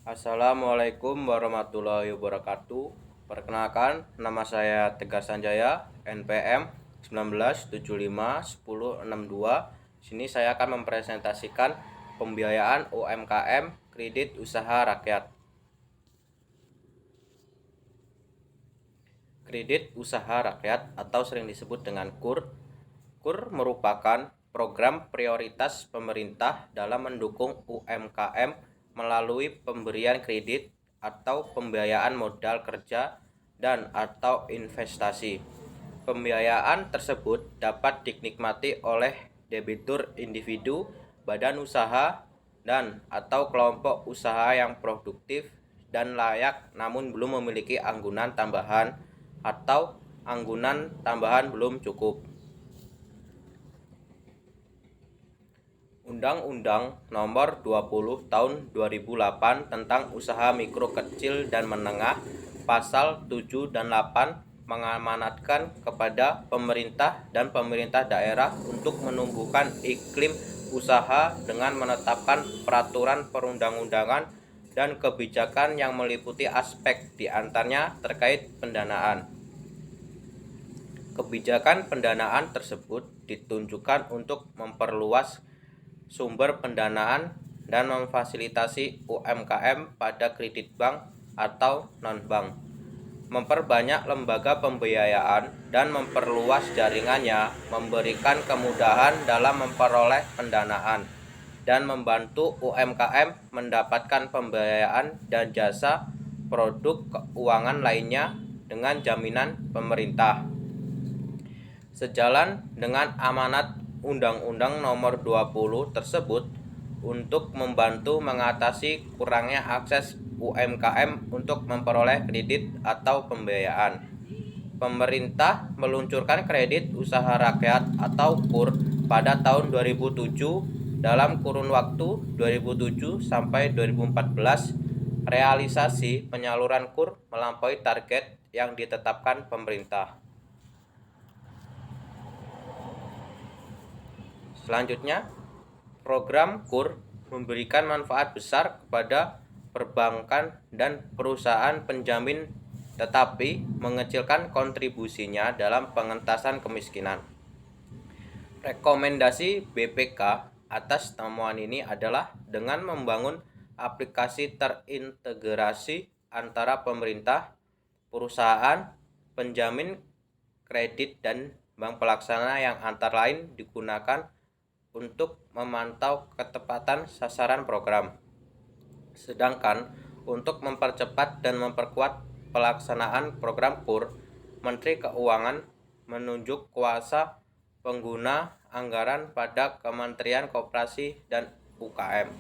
Assalamualaikum warahmatullahi wabarakatuh. Perkenalkan, nama saya Tegar Sanjaya, NPM 19751062. Sini saya akan mempresentasikan pembiayaan UMKM kredit usaha rakyat. Kredit usaha rakyat atau sering disebut dengan KUR. KUR merupakan program prioritas pemerintah dalam mendukung UMKM melalui pemberian kredit atau pembiayaan modal kerja dan atau investasi. Pembiayaan tersebut dapat dinikmati oleh debitur individu, badan usaha, dan atau kelompok usaha yang produktif dan layak namun belum memiliki anggunan tambahan atau anggunan tambahan belum cukup. Undang-Undang Nomor 20 Tahun 2008 tentang Usaha Mikro Kecil dan Menengah Pasal 7 dan 8 mengamanatkan kepada pemerintah dan pemerintah daerah untuk menumbuhkan iklim usaha dengan menetapkan peraturan perundang-undangan dan kebijakan yang meliputi aspek diantaranya terkait pendanaan. Kebijakan pendanaan tersebut ditunjukkan untuk memperluas sumber pendanaan dan memfasilitasi UMKM pada kredit bank atau non-bank, memperbanyak lembaga pembiayaan dan memperluas jaringannya, memberikan kemudahan dalam memperoleh pendanaan, dan membantu UMKM mendapatkan pembiayaan dan jasa produk keuangan lainnya dengan jaminan pemerintah. Sejalan dengan amanat Undang-Undang Nomor 20 tersebut untuk membantu mengatasi kurangnya akses UMKM untuk memperoleh kredit atau pembiayaan. Pemerintah meluncurkan kredit usaha rakyat atau KUR pada tahun 2007 dalam kurun waktu 2007 sampai 2014. Realisasi penyaluran KUR melampaui target yang ditetapkan pemerintah. Selanjutnya, program KUR memberikan manfaat besar kepada perbankan dan perusahaan penjamin tetapi mengecilkan kontribusinya dalam pengentasan kemiskinan. Rekomendasi BPK atas temuan ini adalah dengan membangun aplikasi terintegrasi antara pemerintah, perusahaan, penjamin kredit dan bank pelaksana yang antara lain digunakan untuk memantau ketepatan sasaran program. Sedangkan untuk mempercepat dan memperkuat pelaksanaan program KUR, Menteri Keuangan menunjuk kuasa pengguna anggaran pada Kementerian Koperasi dan UKM.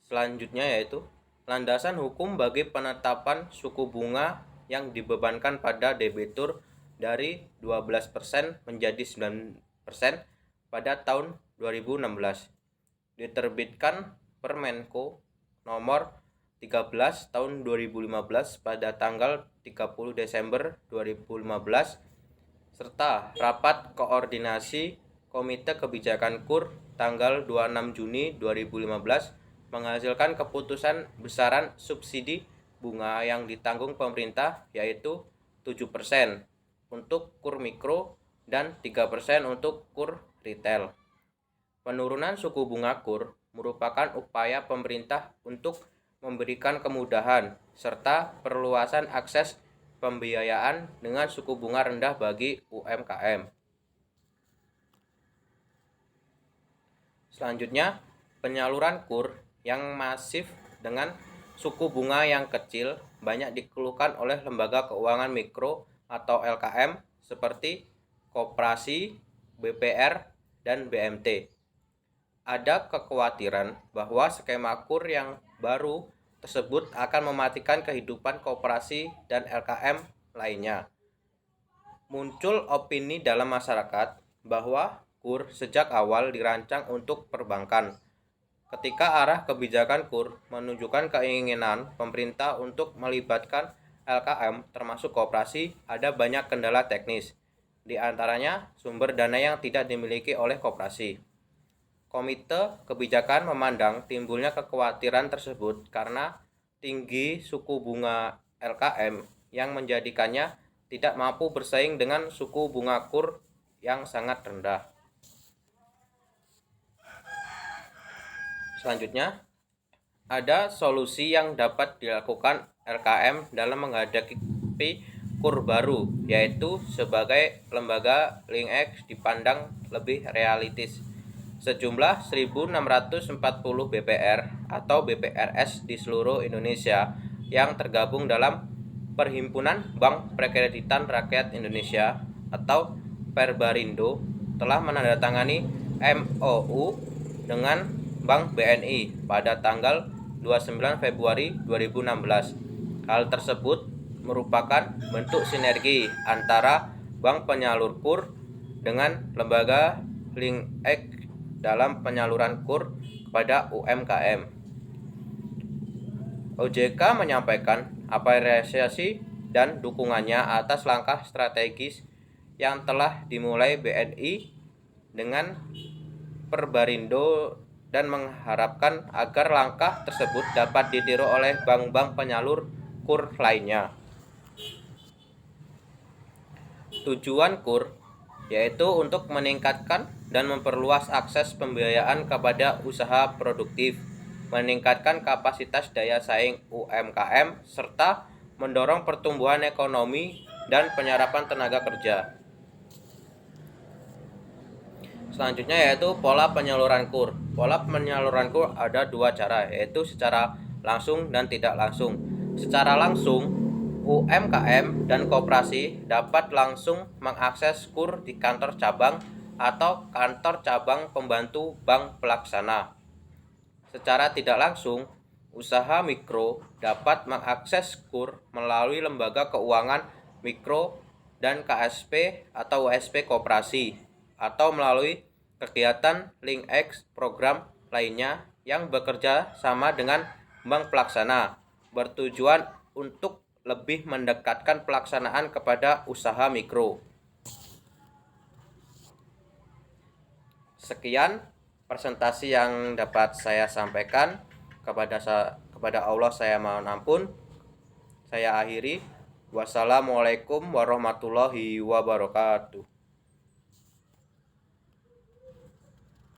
Selanjutnya yaitu landasan hukum bagi penetapan suku bunga yang dibebankan pada debitur dari 12% menjadi 9% pada tahun 2016. Diterbitkan Permenko Nomor 13 tahun 2015 pada tanggal 30 Desember 2015 serta rapat koordinasi Komite Kebijakan KUR tanggal 26 Juni 2015 menghasilkan keputusan besaran subsidi bunga yang ditanggung pemerintah yaitu 7% untuk KUR mikro dan 3% untuk KUR retail. Penurunan suku bunga KUR merupakan upaya pemerintah untuk memberikan kemudahan serta perluasan akses pembiayaan dengan suku bunga rendah bagi UMKM. Selanjutnya, penyaluran KUR yang masif dengan suku bunga yang kecil banyak dikeluhkan oleh lembaga keuangan mikro atau LKM seperti Koperasi, BPR, dan BMT. Ada kekhawatiran bahwa skema KUR yang baru tersebut akan mematikan kehidupan koperasi dan LKM lainnya. Muncul opini dalam masyarakat bahwa KUR sejak awal dirancang untuk perbankan. Ketika arah kebijakan KUR menunjukkan keinginan pemerintah untuk melibatkan LKM termasuk koperasi, ada banyak kendala teknis, di antaranya sumber dana yang tidak dimiliki oleh koperasi. Komite Kebijakan memandang timbulnya kekhawatiran tersebut karena tinggi suku bunga LKM yang menjadikannya tidak mampu bersaing dengan suku bunga KUR yang sangat rendah. Selanjutnya, ada solusi yang dapat dilakukan LKM dalam menghadapi KUR baru, yaitu sebagai lembaga LinkX dipandang lebih realistis. Sejumlah 1.640 BPR atau BPRS di seluruh Indonesia yang tergabung dalam Perhimpunan Bank Perkreditan Rakyat Indonesia atau Perbarindo telah menandatangani MOU dengan Bank BNI pada tanggal 29 Februari 2016. Hal tersebut merupakan bentuk sinergi antara bank penyalur KUR dengan lembaga LinkX dalam penyaluran KUR kepada UMKM. OJK menyampaikan apresiasi dan dukungannya atas langkah strategis yang telah dimulai BNI dengan Perbarindo dan mengharapkan agar langkah tersebut dapat ditiru oleh bank-bank penyalur KUR lainnya. Tujuan KUR yaitu untuk meningkatkan dan memperluas akses pembiayaan kepada usaha produktif, meningkatkan kapasitas daya saing UMKM, serta mendorong pertumbuhan ekonomi dan penyerapan tenaga kerja. Selanjutnya yaitu pola penyaluran KUR. Pola penyaluran KUR ada dua cara, yaitu secara langsung dan tidak langsung. Secara langsung, UMKM dan koperasi dapat langsung mengakses KUR di kantor cabang atau kantor cabang pembantu bank pelaksana. Secara tidak langsung, usaha mikro dapat mengakses KUR melalui lembaga keuangan mikro dan KSP atau WSP koperasi atau melalui kegiatan LinkX program lainnya yang bekerja sama dengan bank pelaksana, bertujuan untuk lebih mendekatkan pelaksanaan kepada usaha mikro. Sekian presentasi yang dapat saya sampaikan. Kepada Allah saya mohon ampun. Saya akhiri. Wassalamualaikum warahmatullahi wabarakatuh.